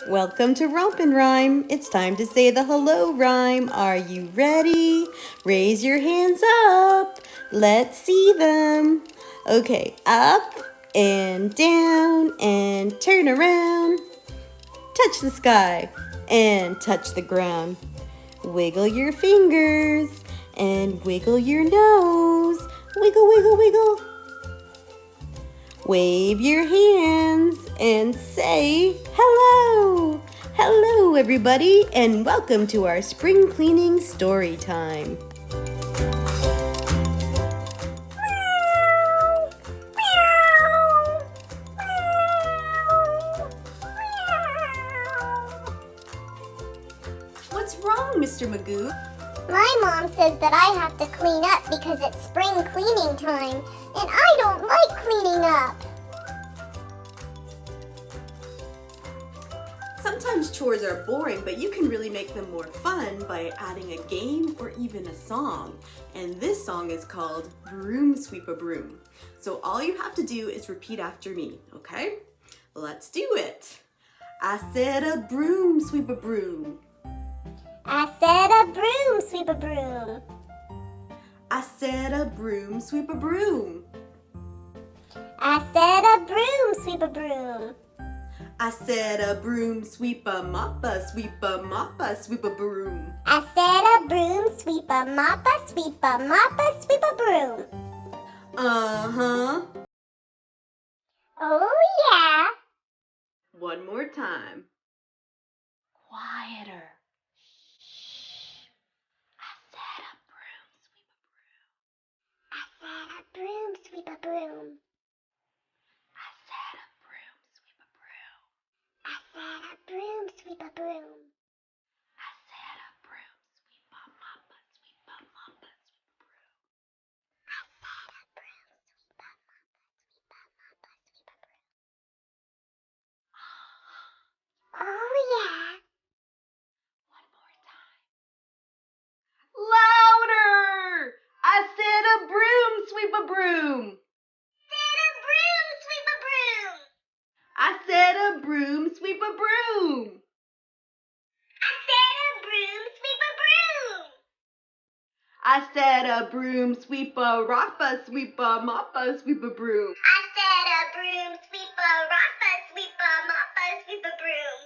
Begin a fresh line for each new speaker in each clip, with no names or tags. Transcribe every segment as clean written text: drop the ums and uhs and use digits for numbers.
Welcome to Romp and Rhyme. It's time to say the hello rhyme. Are you ready? Raise your hands up. Let's see them. Okay, up and down and turn around. Touch the sky and touch the ground. Wiggle your fingers and wiggle your nose. Wiggle, wiggle, wiggle. Wave your hands and say hello. Hello, everybody, and welcome to our spring cleaning story time. What's wrong, Mr. Magoo?
My mom says that I have to clean up because it's spring cleaning time, and I don't like cleaning up.
Sometimes chores are boring, but you can really make them more fun by adding a game or even a song. And this song is called Broom Sweep a Broom. So all you have to do is repeat after me, okay? Let's do it. I said a broom sweep a broom.
I said a broom sweep a broom.
I said a broom sweep a broom.
I said a broom sweep a broom.
I said a broom sweep a mop a sweep a mop a sweep a broom.
I said a broom sweep a mop a sweep a mop a sweep a broom.
Uh-huh.
Oh yeah.
One more time. Quieter.
Broom sweep a broom.
I said a broom sweep a broom.
I said a broom sweep a broom.
I said a broom sweep a mop a sweep a mop a sweep a broom.
I said a broom sweep a mop a sweep a mop a sweep a broom. Oh yeah.
One more time. Louder! I said a broom sweep a broom. I said a broom sweep a broom. I said a broom sweep a rock a sweep a mop a sweep a broom.
I said a broom sweep a rock a sweep a mop a sweep a broom.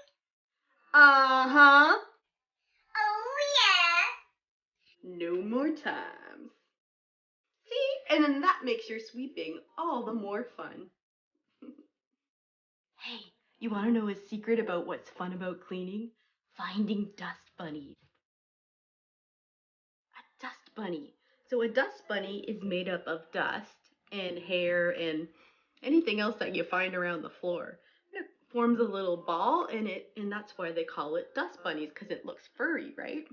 Uh-huh.
Oh yeah.
No more times. See? And then that makes your sweeping all the more fun. Hey, you want to know a secret about what's fun about cleaning? Finding dust bunnies. A dust bunny. So a dust bunny is made up of dust and hair and anything else that you find around the floor. And it forms a little ball and that's why they call it dust bunnies, because it looks furry, right?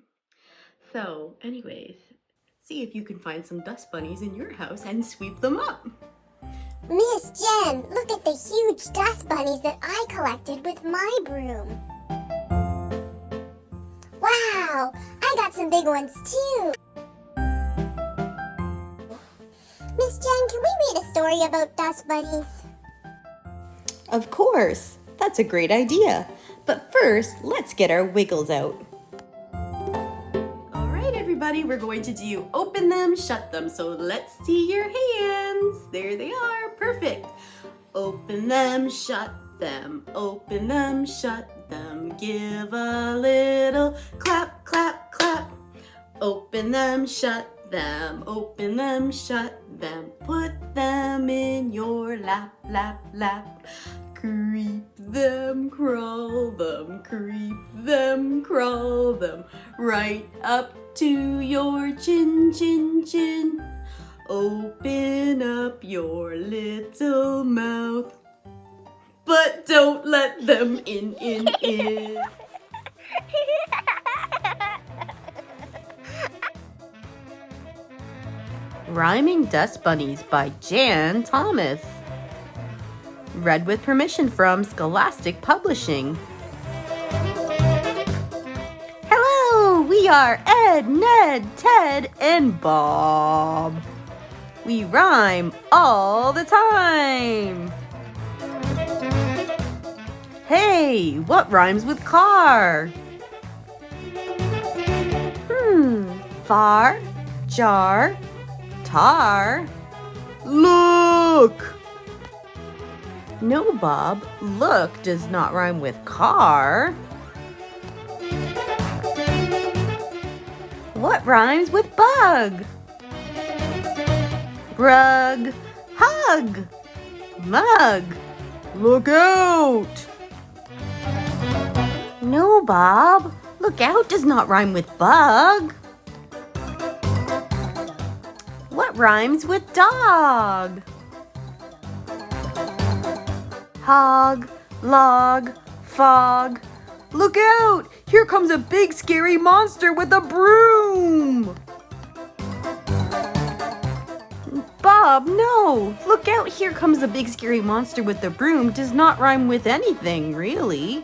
So, anyways, see if you can find some dust bunnies in your house and sweep them up.
Miss Jen, look at the huge dust bunnies that I collected with my broom. Wow, I got some big ones too. Miss Jen, can we read a story about dust bunnies?
Of course, that's a great idea. But first, let's get our wiggles out. All right, everybody, we're going to do open them, shut them. So let's see your hands. There they are, perfect. Open them, shut them, open them, shut them. Give a little clap, clap, clap. Open them, shut them, open them, shut them. Put them in your lap, lap, lap. Creep them, crawl them, creep them, crawl them. Right up to your chin, chin, chin. Open up your little mouth. But don't let them in. Rhyming Dust Bunnies by Jan Thomas. Read with permission from Scholastic Publishing. Hello, we are Ed, Ned, Ted, and Bob. We rhyme all the time. Hey, what rhymes with car? Far, jar, tar. Look! No, Bob, look does not rhyme with car. What rhymes with bug? Rug, hug, mug. Look out! No, Bob, look out does not rhyme with bug. What rhymes with dog? Hog, log, fog. Look out! Here comes a big scary monster with a broom! Bob, no! Look out, here comes a big scary monster with a broom does not rhyme with anything, really.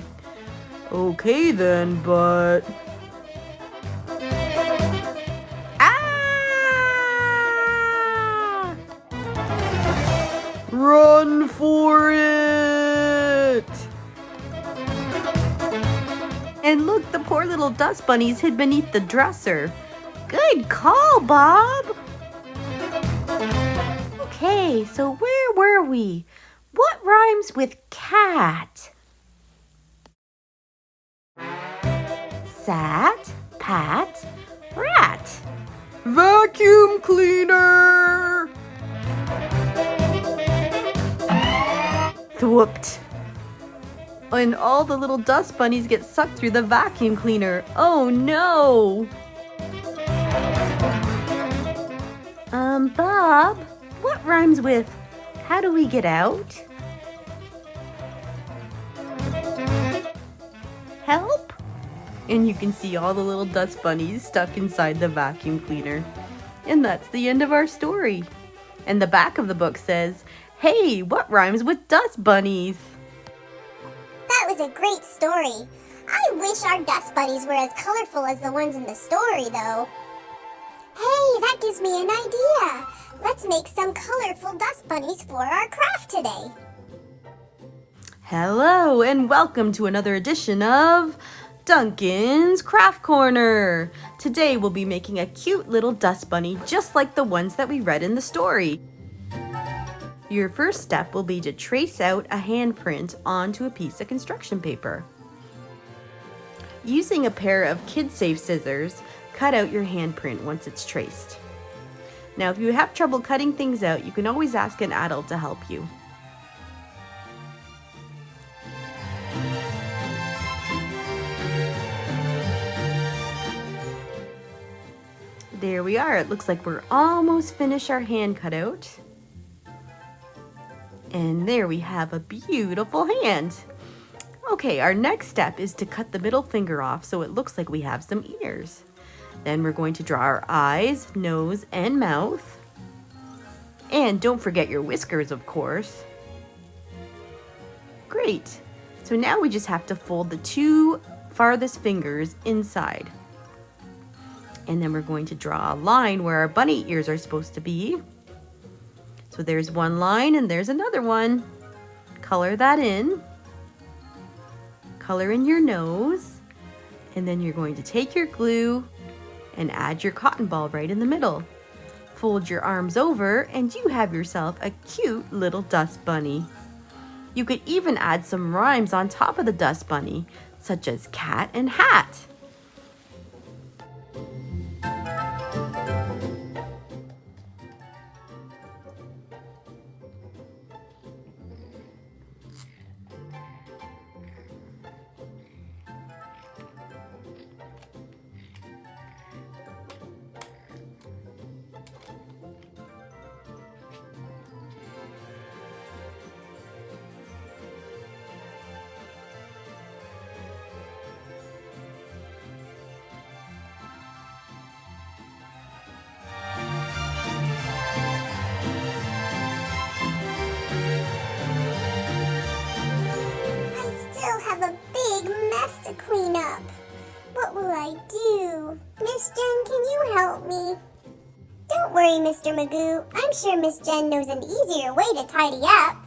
Okay then, but... Ah! Run for it! And look, the poor little dust bunnies hid beneath the dresser. Good call, Bob! Okay, so where were we? What rhymes with cat? Sat, pat, rat. Vacuum cleaner! Thwooped. And all the little dust bunnies get sucked through the vacuum cleaner. Oh no! Bob, what rhymes with how do we get out? Help? And you can see all the little dust bunnies stuck inside the vacuum cleaner. And that's the end of our story. And the back of the book says, hey, what rhymes with dust bunnies?
That was a great story. I wish our dust bunnies were as colorful as the ones in the story, though. Hey, that gives me an idea. Let's make some colorful dust bunnies for our craft today.
Hello, and welcome to another edition of Duncan's Craft Corner. Today we'll be making a cute little dust bunny just like the ones that we read in the story. Your first step will be to trace out a handprint onto a piece of construction paper. Using a pair of kid-safe scissors, cut out your handprint once it's traced. Now, if you have trouble cutting things out, you can always ask an adult to help you. There we are. It looks like we're almost finished our hand cutout. And there we have a beautiful hand. Okay, our next step is to cut the middle finger off so it looks like we have some ears. Then we're going to draw our eyes, nose, and mouth. And don't forget your whiskers, of course. Great. So now we just have to fold the two farthest fingers inside. And then we're going to draw a line where our bunny ears are supposed to be. So there's one line and there's another one. Color that in. Color in your nose. And then you're going to take your glue and add your cotton ball right in the middle. Fold your arms over and you have yourself a cute little dust bunny. You could even add some rhymes on top of the dust bunny, such as cat and hat.
To clean up. What will I do? Miss Jen, can you help me? Don't worry, Mr. Magoo. I'm sure Miss Jen knows an easier way to tidy up.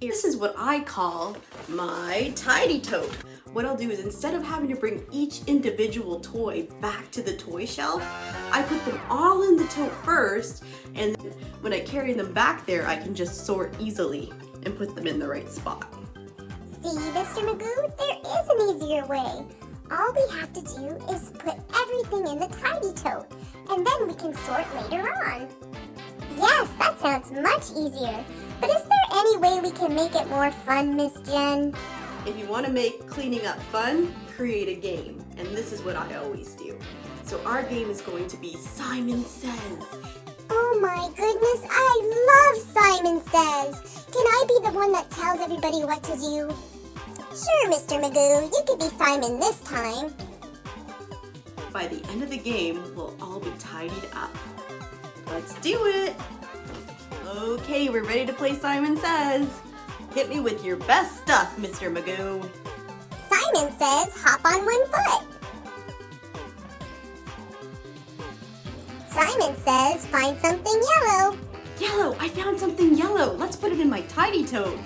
This is what I call my tidy tote. What I'll do is instead of having to bring each individual toy back to the toy shelf, I put them all in the tote first, and when I carry them back there, I can just sort easily and put them in the right spot.
See, Mr. Magoo, there is an easier way. All we have to do is put everything in the tidy tote, and then we can sort later on. Yes, that sounds much easier. But is there any way we can make it more fun, Miss Jen?
If you want to make cleaning up fun, create a game. And this is what I always do. So our game is going to be Simon Says.
Oh my goodness, I love Simon Says. Can I be the one that tells everybody what to do? Sure, Mr. Magoo, you could be Simon this time.
By the end of the game, we'll all be tidied up. Let's do it! Okay, we're ready to play Simon Says. Hit me with your best stuff, Mr. Magoo.
Simon says hop on one foot. Simon says find something yellow.
Yellow! I found something yellow. Let's put it in my tidy tote.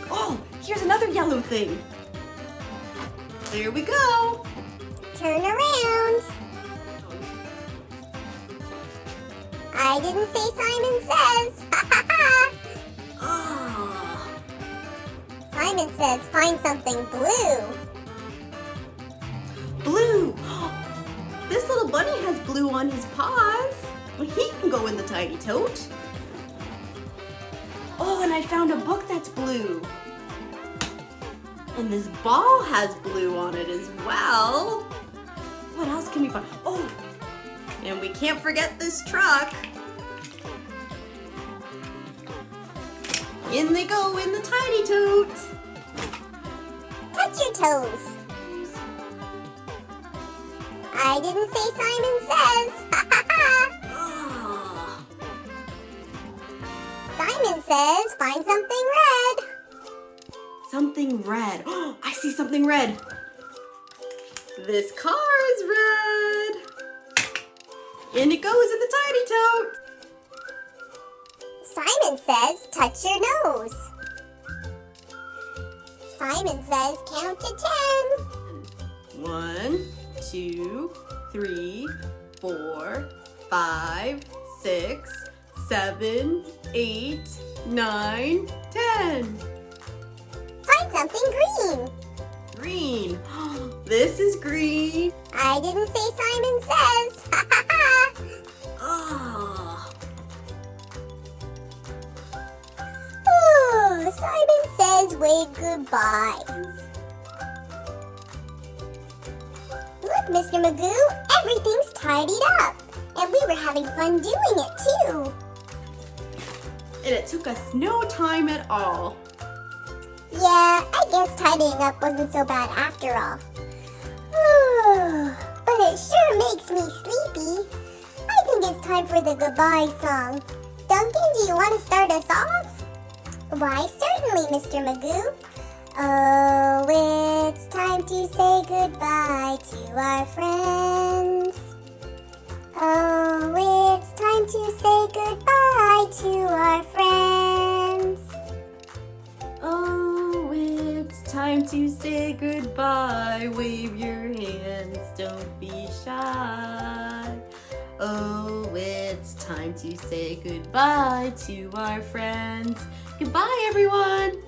Oh, here's another yellow thing. There we go.
Turn around. I didn't say Simon Says.
Oh.
Simon says find something blue.
Blue! This little bunny has blue on his paws. Well, he can go in the tidy tote. Oh, and I found a book that's blue. And this ball has blue on it as well. What else can we find? Oh, and we can't forget this truck. In they go in the tidy tote.
Touch your toes. I didn't say Simon Says.
Oh.
Simon says find something red.
Something red. Oh, I see something red. This car is red. And it goes in the tidy tote.
Simon says touch your nose. Simon says count to 10.
1, 2, 3, 4, 5, 6, 7, 8, 9, 10.
Find something green.
Green. This is green.
I didn't say Simon Says.
Oh.
Oh, Simon Says wave goodbye. Look, Mr. Magoo, everything's tidied up. And we were having fun doing it too.
And it took us no time at all.
Yeah, I guess tidying up wasn't so bad after all. But it sure makes me sleepy. I think it's time for the goodbye song. Duncan, do you want to start us off? Why, certainly, Mr. Magoo. Oh, it's time to say goodbye to our friends. Oh, it's time to say goodbye to our friends.
Oh, it's time to say goodbye. Wave your hands, don't be shy. Oh, it's time to say goodbye to our friends. Goodbye, everyone.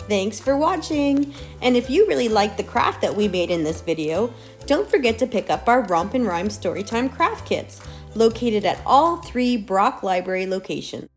Thanks for watching. And if you really liked the craft that we made in this video, don't forget to pick up our Romp and Rhyme Storytime craft kits, located at all 3 Brock Library locations.